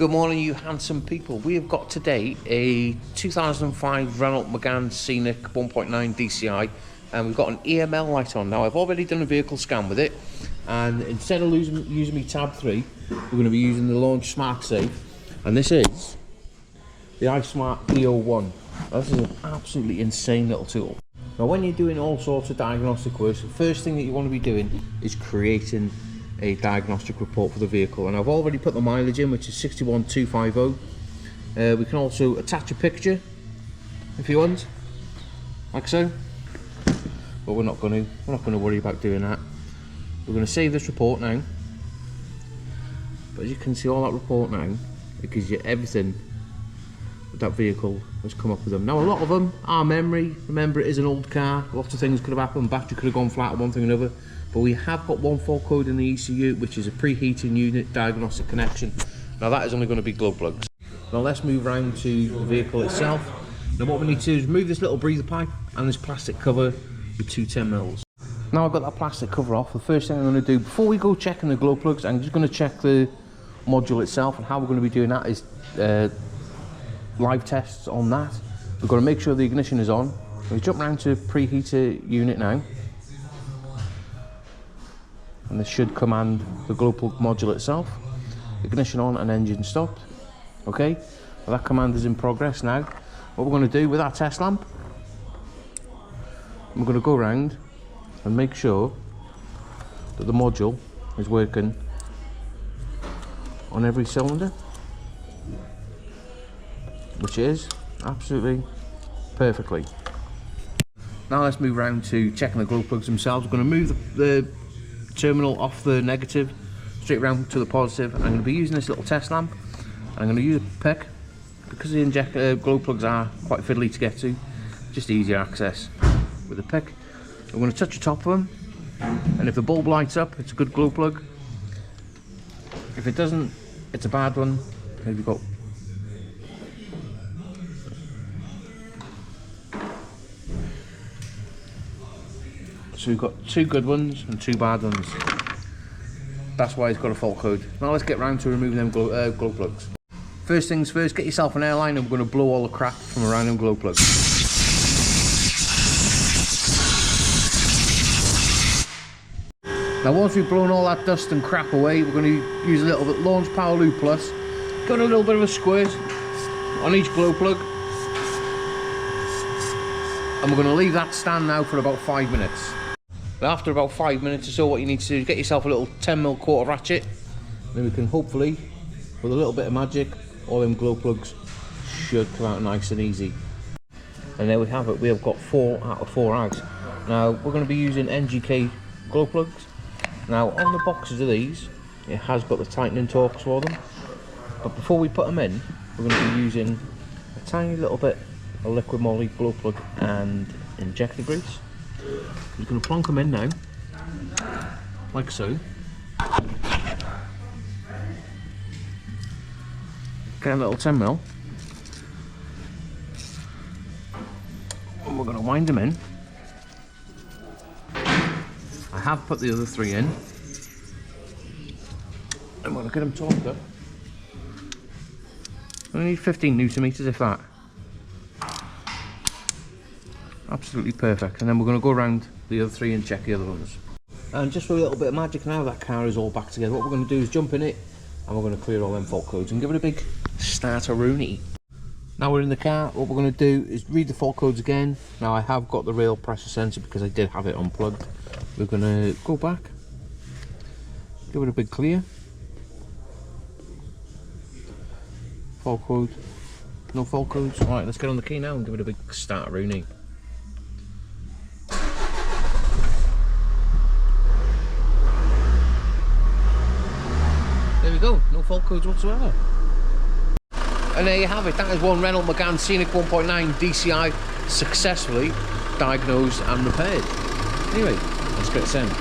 Good morning, you handsome people. We have got today a 2005 Renault Megane Scenic 1.9 DCI, and we've got an EML light on. Now, I've already done a vehicle scan with it, and instead of using me tab 3, we're going to be using the launch Smartsafe, and this is the iSmart D01. Now, this is an absolutely insane little tool. Now, when you're doing all sorts of diagnostic work, the first thing that you want to be doing is creating a diagnostic report for the vehicle, and I've already put the mileage in, which is 61,250. We can also attach a picture if you want, like so, but we're not going to worry about doing that. We're going to save this report now, but as you can see, all that report now, it gives you everything that vehicle has come up with them. Now, a lot of them are memory. Remember, it is an old car, lots of things could have happened, battery could have gone flat or one thing or another. But we have got one fault code in the ECU, which is a preheating unit diagnostic connection. Now, that is only going to be glow plugs. Now, let's move around to the vehicle itself. Now, what we need to do is remove this little breather pipe and this plastic cover with two 10mm. Now I've got that plastic cover off, the first thing I'm going to do, before we go checking the glow plugs, I'm just going to check the module itself, and how we're going to be doing that is live tests on that. We've got to make sure the ignition is on. We jump around to preheater unit now, and this should command the glow plug module itself. Ignition on and engine stopped. Okay, well, that command is in progress now. What we're going to do with our test lamp, we're going to go around and make sure that the module is working on every cylinder, which is absolutely perfectly. Now let's move around to checking the glow plugs themselves. We're going to move the terminal off the negative straight round to the positive. I'm going to be using this little test lamp, and I'm going to use a pick because the glow plugs are quite fiddly to get to, just easier access with a pick. I'm going to touch the top of them, and if the bulb lights up, it's a good glow plug. If it doesn't, it's a bad one. Here we go. So we've got two good ones and two bad ones. That's why it's got a fault code. Now let's get round to removing them glow plugs. First things first, get yourself an airline, and we're going to blow all the crap from around them glow plugs. Now once we've blown all that dust and crap away, we're going to use a little bit Launch Power Lube Plus. Got a little bit of a squirt on each glow plug. And we're going to leave that stand now for about 5 minutes. After about 5 minutes or so, what you need to do is get yourself a little 10mm quarter ratchet. Then we can hopefully, with a little bit of magic, all them glow plugs should come out nice and easy. And there we have it. We have got 4 out of 4 out. Now we're going to be using NGK glow plugs. Now on the boxes of these, it has got the tightening torques for them. But before we put them in, we're going to be using a tiny little bit of liquid moly glow plug and injector grease. We're going to plonk them in now, like so. Get a little 10mm, and we're going to wind them in. I have put the other 3 in, and we're going to get them torqued up. I need 15 Nm, if that. Absolutely perfect. And then we're going to go around the other 3 and check the other ones. And just for a little bit of magic, now that car is all back together, what we're going to do is jump in it, and we're going to clear all them fault codes and give it a big starter-rooney. Now we're in the car, what we're going to do is read the fault codes again. Now I have got the rail pressure sensor because I did have it unplugged. We're going to go back, give it a big clear. Fault code, no fault codes. Alright, let's get on the key now and give it a big starter-rooney. There we go, no fault codes whatsoever. And there you have it, that is one Renault Megane Scenic 1.9 DCI successfully diagnosed and repaired. Anyway, let's get it sent.